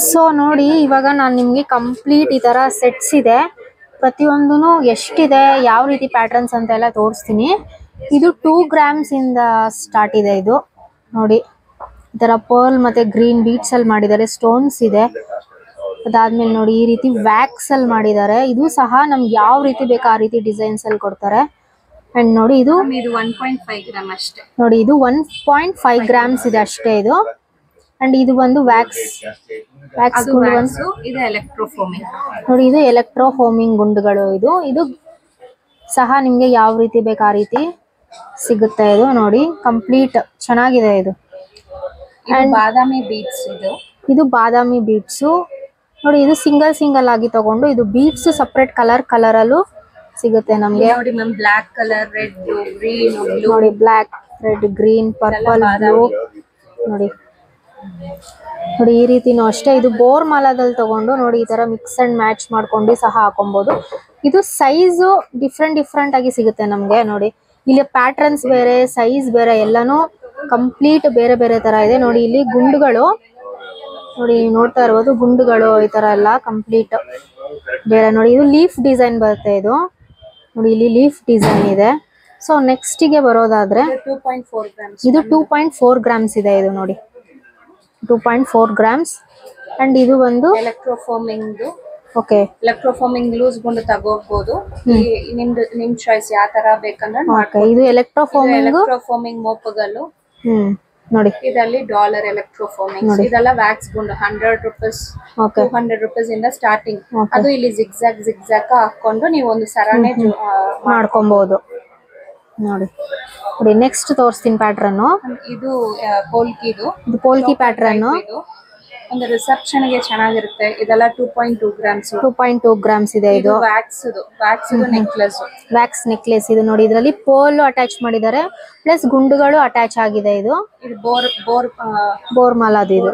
So ನೋಡಿ, ಇವಾಗ ನಾನು ನಿಮಗೆ ಕಂಪ್ಲೀಟ್ ಈ ತರ ಸೆಟ್ಸ್ ಇದೆ, ಪ್ರತಿಯೊಂದೂ ಎಷ್ಟಿದೆ, ಯಾವ ರೀತಿ ಪ್ಯಾಟರ್ನ್ಸ್ ಅಂತ ಎಲ್ಲ ತೋರಿಸ್ತೀನಿ. ಇದು 2 grams ಇಂದ ಸ್ಟಾರ್ಟ್ ಇದೆ. ಇದು ನೋಡಿ, ಈ ತರ ಪರ್ಲ್ ಮತ್ತೆ ಗ್ರೀನ್ ಬೀಟ್ಸ್ ಅಲ್ಲಿ ಮಾಡಿದ್ದಾರೆ, ಸ್ಟೋನ್ಸ್ ಇದೆ. ಅದಾದ್ಮೇಲೆ ನೋಡಿ, ಈ ರೀತಿ ವ್ಯಾಕ್ಸ್ ಅಲ್ಲಿ ಮಾಡಿದ್ದಾರೆ. ಇದು ಸಹ ನಮ್ಗೆ ಯಾವ ರೀತಿ ಬೇಕು ಆ ರೀತಿ ಡಿಸೈನ್ಸ್ ಅಲ್ಲಿ ಕೊಡ್ತಾರೆ. ಅಂಡ್ ನೋಡಿ, ಇದು 1.5 ಗ್ರಾಮ್ ಅಷ್ಟೇ. ನೋಡಿ, ಇದು 1.5 grams ಇದೆ ಅಷ್ಟೇ ಇದು. ಅಂಡ್ ಇದು ಬಂದು ವ್ಯಾಕ್ಸ್ ಇದು ಎಲೆಕ್ಟ್ರೋಫೋಮಿಂಗ್. ನೋಡಿ, ಇದು ಎಲೆಕ್ಟ್ರೋಫೋಮಿಂಗ್ ಗುಂಡುಗಳು. ಇದು ಸಹ ನಿಮ್ಗೆ ಯಾವ ರೀತಿ ಬೇಕು ಆ ರೀತಿ ಸಿಗುತ್ತೆ. ಇದು ನೋಡಿ, ಕಂಪ್ಲೀಟ್ ಚೆನ್ನಾಗಿದೆ. ಇದು ಬಾದಾಮಿ ಬೀಟ್ಸ್. ಇದು ಬಾದಾಮಿ ಬೀಟ್ಸು. ನೋಡಿ, ಇದು ಸಿಂಗಲ್ ಆಗಿ ತಗೊಂಡು, ಇದು ಬೀಟ್ಸ್ ಸಪರೇಟ್ ಕಲರ್ ಅಲ್ಲೂ ಸಿಗುತ್ತೆ ನಮ್ಗೆ. ನೋಡಿ ma'am, black colour, red, green, blue. ನೋಡಿ, black, red, green, purple, blue. ನೋಡಿ ಈ ರೀತಿನೂ ಅಷ್ಟೇ. ಇದು ಬೋರ್ ಮಾಲಾದಲ್ಲಿ ತಗೊಂಡು ನೋಡಿ, ಈ ತರ ಮಿಕ್ಸ್ ಅಂಡ್ ಮ್ಯಾಚ್ ಮಾಡ್ಕೊಂಡು ಸಹ ಹಾಕೊಬಹುದು. ಇದು ಸೈಜು ಡಿಫ್ರೆಂಟ್ ಆಗಿ ಸಿಗುತ್ತೆ ನಮ್ಗೆ. ನೋಡಿ, ಇಲ್ಲಿ ಪ್ಯಾಟರ್ನ್ಸ್ ಬೇರೆ, ಸೈಜ್ ಬೇರೆ, ಎಲ್ಲಾನು ಕಂಪ್ಲೀಟ್ ಬೇರೆ ತರ ಇದೆ. ನೋಡಿ, ಇಲ್ಲಿ ಗುಂಡುಗಳು ನೋಡಿ, ನೋಡ್ತಾ ಇರ್ಬೋದು, ಗುಂಡುಗಳು ಈ ತರ ಎಲ್ಲ ಕಂಪ್ಲೀಟ್ ಬೇರೆ. ನೋಡಿ, ಇದು ಲೀಫ್ ಡಿಸೈನ್ ಬರುತ್ತೆ. ಇದು ನೋಡಿ, ಇಲ್ಲಿ ಲೀಫ್ ಡಿಸೈನ್ ಇದೆ. ಸೊ ನೆಕ್ಸ್ಟ್ ಗೆ ಬರೋದಾದ್ರೆ, 2.4 grams. ಇದು 2.4 grams ಇದೆ. ಇದು ನೋಡಿ, 2.4 grams. ಅಂಡ್ ಇದು ಒಂದು ಎಲೆಕ್ಟ್ರೋಫೋಮಿಂಗ್. ಓಕೆ, ಎಲೆಕ್ಟ್ರೋಫೋಮಿಂಗ್ ಲೂಸ್ ಗುಂಡು ತಗೋಬಹುದು. ನಿಮ್ ಚಾಯ್ಸ್ ಯಾವ ತರ ಬೇಕಂದ್ರೆ. ಇದು ಎಲೆಕ್ಟ್ರೋಫೋಮಿಂಗ್ ಮೋಪುಗಳು. ನೋಡಿ, ಇದರಲ್ಲಿ ಡಾಲರ್ ಎಲೆಕ್ಟ್ರೋಫೋಮಿಂಗ್. ಇದೆಲ್ಲ ವ್ಯಾಕ್ಸ್ ಗುಂಡು 100 ರೂಪೀಸ್, 200 ರೂಪೀಸ್ ಇಂದ ಸ್ಟಾರ್ಟಿಂಗ್. ಅದು ಇಲ್ಲಿ ಜಿಗ್ಜಾಗ್ ಹಾಕೊಂಡು ನೀವು ಒಂದು ಸರನೆ ಮಾಡ್ಕೊಬಹುದು. ನೋಡಿ, ನೆಕ್ಸ್ಟ್ ತೋರಿಸ್ತೀನಿ ಪ್ಯಾಟರ್ನ್. ಇದು ಪೋಲ್ಕಿ. ಇದು ಪೋಲ್ಕಿ ಪ್ಯಾಟರ್ನ್. ಒಂದು ರಿಸೆಪ್ಷನ್ ಗೆ ಚೆನ್ನಾಗಿರುತ್ತೆ. ಇದೆಲ್ಲ 2.2 grams. 2.2 grams ಇದೆ. ಇದು ವ್ಯಾಕ್ಸ್ ನೆಕ್ಲೆಸ್. Wax necklace. ಇದು ನೋಡಿ, ಇದರಲ್ಲಿ ಪೋಲ್ ಅಟ್ಯಾಚ್ ಮಾಡಿದ್ದಾರೆ, ಪ್ಲಸ್ ಗುಂಡುಗಳು ಅಟ್ಯಾಚ್ ಆಗಿದೆ. ಇದು ಬೋರ್ ಮಾಲಾ. ಇದು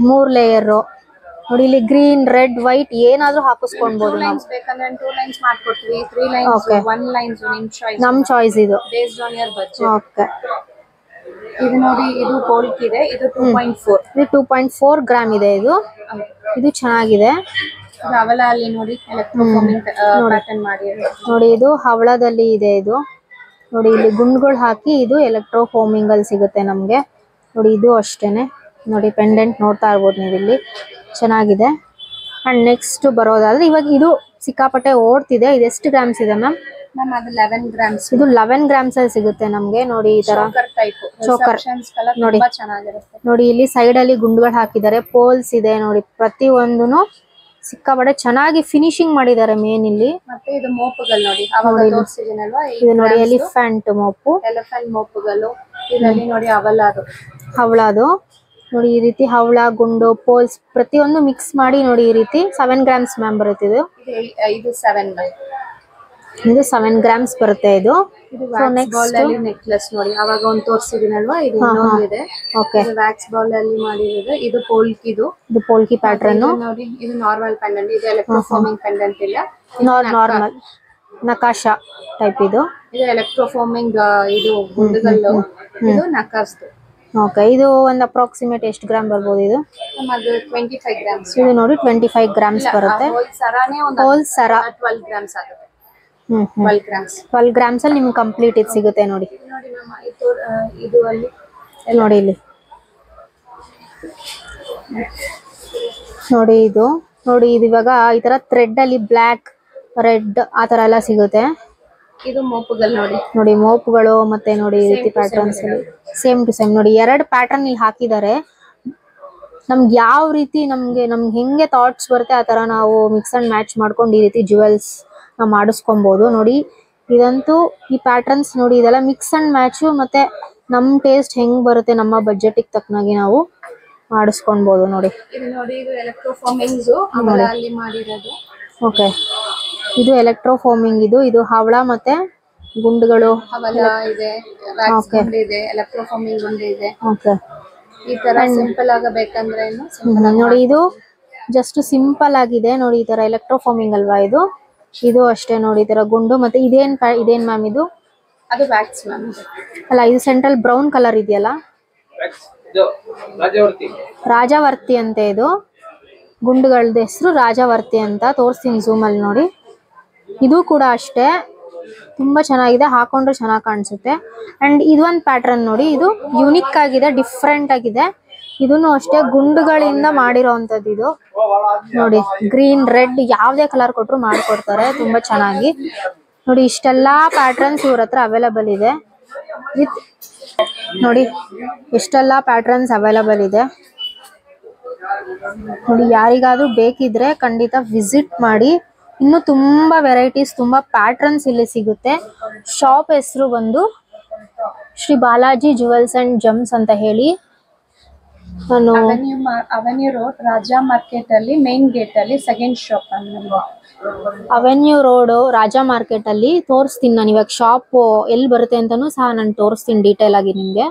3 ಲೇಯರ್. ನೋಡಿ, ಇಲ್ಲಿ ಗ್ರೀನ್, ರೆಡ್, ವೈಟ್ ಏನಾದ್ರೂ ಹಾಕಿಸ್ಕೊಬಹುದು. 2 lines ಬೇಕಂದ್ರೆ 2 lines ಮಾಡ್ಕೊಡ್ತೀವಿ. 3 lines, 1 lines ನಮ್ ಚಾಯ್ಸ್. ಇದು based on your budget. Okay. ಇದು ನೋಡಿ, ಇದು ಪೋಲ್ಕಿ ಇದೆ. ಇದು 2.4. ಇದು 2.4 gram ಇದೆ. ಇದು ಚೆನ್ನಾಗಿದೆ. ಹವಳ ಅಲ್ಲಿ ನೋಡಿ, ಎಲೆಕ್ಟ್ರೋಫೋಮಿಂಗ್ ಪ್ಯಾಟರ್ನ್ ಮಾಡಿರೋದು. ನೋಡಿ, ಇದು ಹವಳದಲ್ಲಿ ಇದೆ. ಇದು ನೋಡಿ, ಇಲ್ಲಿ ಗುಂಡುಗಳು ಹಾಕಿ ಇದು ಎಲೆಕ್ಟ್ರೋಫೋಮಿಂಗ್ ಅಲ್ಲಿ ಸಿಗುತ್ತೆ ನಮ್ಗೆ. ನೋಡಿ, ಇದು ಅಷ್ಟೇನೆ. ನೋಡಿ, ಪೆಂಡೆಂಟ್ ನೋಡ್ತಾ ಇರ್ಬೋದು ನೀವು, ಇಲ್ಲಿ ಚೆನ್ನಾಗಿದೆ. ಅಂಡ್ ನೆಕ್ಸ್ಟ್ ಬರೋದಾದ್ರೆ, ಇವಾಗ ಇದು ಸಿಕ್ಕಾಪಟ್ಟೆ ಓಡ್ತಿದೆ. ಇದು ಎಷ್ಟು ಗ್ರಾಮ್ಸ್ ಇದೆ ಮ್ಯಾಮ್? ಅದು 11 grams. ಇದು 11 grams ಅಲ್ಲಿ ಸಿಗುತ್ತೆ ನಮ್ಗೆ. ನೋಡಿ, ಈ ತರ ಚೋಕರ್ ನೋಡಿ, ನೋಡಿ ಇಲ್ಲಿ ಸೈಡ್ ಅಲ್ಲಿ ಗುಂಡುಗಳು ಹಾಕಿದ್ದಾರೆ, ಪೋಲ್ಸ್ ಇದೆ. ನೋಡಿ, ಪ್ರತಿ ಒಂದೂನು ಸಿಕ್ಕಾಪಟ್ಟೆ ಚೆನ್ನಾಗಿ ಫಿನಿಶಿಂಗ್ ಮಾಡಿದ್ದಾರೆ. ಮೇನ್ ಇಲ್ಲಿ ಮತ್ತೆ ಇದು ಮೋಪುಗಳು ನೋಡಿ, ಅವಾಗ ತೋರಿಸಿದೀನಲ್ವಾ. ಇದು ನೋಡಿ, ಎಲಿಫೆಂಟ್ ಮೋಪುಗಳು. ಇದರಲ್ಲಿ ನೋಡಿ ಹವಳದು. ನೋಡಿ, ಈ ರೀತಿ ಹವಳ, ಗುಂಡು, ಪೋಲ್ಸ್ ಪ್ರತಿಯೊಂದು ಮಿಕ್ಸ್ ಮಾಡಿ ನೋಡಿ, ಈ ರೀತಿ 7 grams ಮ್ಯಾಮ್ ಬರುತ್ತೆ. ಇದು 7 grams ಬರುತ್ತೆ. ಇದು ನೆಕ್ಸ್ಟ್ ನೆಕ್ಲೆಸ್ ನೋಡಿ, ಅವಾಗ ಒಂದು ತೋರಿಸಿದೀನಲ್ವಾ. ಇದು ಇನ್ನೊಂದಿದೆ. ಓಕೆ, ವ್ಯಾಕ್ಸ್ ಬಾಲ್ ಅಲ್ಲಿ ಮಾಡಿರೋದು. ಇದು ಪೋಲ್ಕಿದು. ಇದು ಪೋಲ್ಕಿ ಪ್ಯಾಟರ್ನ್. ನೋಡಿ, ಇದು ನಾರ್ಮಲ್ ಪೆಂಡೆಂಟ್. ಇದು ಎಲೆಕ್ಟ್ರೋಫೋಮಿಂಗ್ ಪೆಂಡೆಂಟ್ ಇಲ್ಲ, ನಾರ್ಮಲ್ ನಕಾಶಾ ಟೈಪ್. ಇದು ಎಲೆಕ್ಟ್ರೋಫೋಮಿಂಗ್. ಇದು ಗುಂಡುಗಳು. ಇದು ನಕಾಸ್ದು. ಓಕೆ, ಇದು ಒಂದು ಅಪ್ರಾಕ್ಸಿಮೇಟ್ ಎಷ್ಟು ಗ್ರಾಮ್ ಬರ್ಬೋದು? ಇದು 25 grams. ಇದು ನೋಡಿ 25 grams ಬರುತ್ತೆ. ಹೋಲ್ ಸರ 12 grams ಆಗುತ್ತೆ. 12 grams ಅಲ್ಲಿ ನಿಮ್ಗೆ ಕಂಪ್ಲೀಟ್ ಇದು ಸಿಗುತ್ತೆ. ನೋಡಿ, ಇದು ಅಲ್ಲಿ ನೋಡಿ, ಇಲ್ಲಿ ನೋಡಿ, ಇದು ನೋಡಿ, ಇದು ಇವಾಗ ಈ ತರ ಥ್ರೆಡ್ ಅಲ್ಲಿ ಬ್ಲಾಕ್, ರೆಡ್ ಆ ತರ ಎಲ್ಲ ಸಿಗುತ್ತೆ. ಇದು ಮೋಪುಗಳು ನೋಡಿ, ನೋಡಿ ಮೋಪುಗಳು. ಮತ್ತೆ ನೋಡಿ, ಈ ರೀತಿ ಪ್ಯಾಟರ್ನ್ಸ್ ಸೇಮ್ ಟು ಸೇಮ್. ನೋಡಿ, 2 ಪ್ಯಾಟರ್ನ್ ಇಲ್ಲಿ ಹಾಕಿದ್ದಾರೆ. ನಮ್ಗೆ ಯಾವ ರೀತಿ ನಮ್ಗೆ ಹೆಂಗೆ ಥಾಟ್ಸ್ ಬರುತ್ತೆ ಆ ತರ ನಾವು ಮಿಕ್ಸ್ ಅಂಡ್ ಮ್ಯಾಚ್ ಮಾಡ್ಕೊಂಡು ಈ ರೀತಿ ಜುವೆಲ್ಸ್ ನಾವು ಮಾಡಿಸ್ಕೊಬಹುದು. ನೋಡಿ, ಇದಂತೂ ಈ ಪ್ಯಾಟರ್ನ್ಸ್ ನೋಡಿ, ಇದೆಲ್ಲ ಮಿಕ್ಸ್ ಅಂಡ್ ಮ್ಯಾಚು. ಮತ್ತೆ ನಮ್ ಟೇಸ್ಟ್ ಹೆಂಗ್ ಬರುತ್ತೆ, ನಮ್ಮ ಬಜೆಟಿಗೆ ತಕ್ಕನಾಗಿ ನಾವು ಮಾಡಿಸ್ಕೊಬಹುದು. ನೋಡಿ, ಇದು ನೋಡಿ, ಇದು ಎಲೆಕ್ಟ್ರೋಫೋಮಿಂಗ್ ಅಲ್ಲಿ ಮಾಡಿರೋದು. ಓಕೆ, ಇದು ಎಲೆಕ್ಟ್ರೋಫೋಮಿಂಗ್. ಇದು ಹವಳ ಮತ್ತೆ ಗುಂಡುಗಳು. ಹವಳ ಇದೆ, ವ್ಯಾಕ್ಸ್ ಗುಂಡು ಇದೆ, ಎಲೆಕ್ಟ್ರೋಫೋಮಿಂಗ್ ಗುಂಡು ಇದೆ. ಓಕೆ, ಈ ತರ ಸಿಂಪಲ್ ಆಗಬೇಕಂದ್ರೆ ನೋಡಿ, ಇದು ಜಸ್ಟ್ ಸಿಂಪಲ್ ಆಗಿದೆ. ನೋಡಿ, ಈ ತರ ಎಲೆಕ್ಟ್ರೋಫೋಮಿಂಗ್ ಅಲ್ವಾ ಇದು? ಇದು ಅಷ್ಟೇ ನೋಡಿ, ಈ ತರ ಗುಂಡು. ಮತ್ತೆ ಇದೇನ್ ಮ್ಯಾಮ್? ಇದು ಅದು ವ್ಯಾಕ್ಸ್ ಮ್ಯಾಮ್. ಅಲ್ಲ, ಇದು ಸೆಂಟ್ರಲ್ ಬ್ರೌನ್ ಕಲರ್ ಇದೆಯಲ್ಲ, ರಾಜವರ್ತಿ ಅಂತೆ ಇದು, ಗುಂಡುಗಳದ ಹೆಸರು ರಾಜವರ್ತಿ ಅಂತ. ತೋರಿಸ್ತೀನಿ ಝೂಮ್ ಅಲ್ಲಿ ನೋಡಿ. ಇದು ಕೂಡ ಅಷ್ಟೇ ತುಂಬಾ ಚೆನ್ನಾಗಿದೆ, ಹಾಕೊಂಡ್ರೆ ಚೆನ್ನಾಗಿ ಕಾಣಿಸುತ್ತೆ. ಅಂಡ್ ಇದೊಂದು ಪ್ಯಾಟ್ರನ್ ನೋಡಿ, ಇದು ಯುನಿಕ್ ಆಗಿದೆ, ಡಿಫ್ರೆಂಟ್ ಆಗಿದೆ. ಇದನ್ನು ಅಷ್ಟೇ ಗುಂಡುಗಳಿಂದ ಮಾಡಿರೋಂಥದ್ದು. ಇದು ನೋಡಿ, ಗ್ರೀನ್ ರೆಡ್ ಯಾವ್ದೇ ಕಲರ್ ಕೊಟ್ರು ಮಾಡ್ಕೊಡ್ತಾರೆ ತುಂಬಾ ಚೆನ್ನಾಗಿ. ನೋಡಿ ಇಷ್ಟೆಲ್ಲಾ ಪ್ಯಾಟ್ರನ್ಸ್ ಇವ್ರ ಹತ್ರ ಅವೈಲಬಲ್ ಇದೆ. ವಿತ್ ನೋಡಿ ಎಷ್ಟೆಲ್ಲಾ ಪ್ಯಾಟ್ರನ್ಸ್ ಅವೈಲಬಲ್ ಇದೆ ನೋಡಿ. ಯಾರಿಗಾದ್ರೂ ಬೇಕಿದ್ರೆ ಖಂಡಿತ ವಿಸಿಟ್ ಮಾಡಿ. ಇನ್ನು ತುಂಬಾ ವೆರೈಟೀಸ್, ತುಂಬಾ ಪ್ಯಾಟ್ರನ್ಸ್ ಇಲ್ಲಿ ಸಿಗುತ್ತೆ. ಶಾಪ್ ಹೆಸರು ಬಂದು Shri Balaji jewels and gems ಅಂತ ಹೇಳಿ. ನಾನು ಅವೆನ್ಯೂ ರೋಡ್ ರಾಜಾ ಮಾರ್ಕೆಟ್ ಅಲ್ಲಿ ಮೇನ್ ಗೇಟ್ ಅಲ್ಲಿ second shop. Avenue road Raja market ಅಲ್ಲಿ ತೋರಿಸ್ತೀನಿ ನಾನು ಇವಾಗ. ಶಾಪ್ ಎಲ್ಲಿ ಬರುತ್ತೆ ಅಂತಾನು ಸಹ ನಾನು ತೋರಿಸ್ತೀನಿ ಡೀಟೇಲ್ ಆಗಿ ನಿಮ್ಗೆ.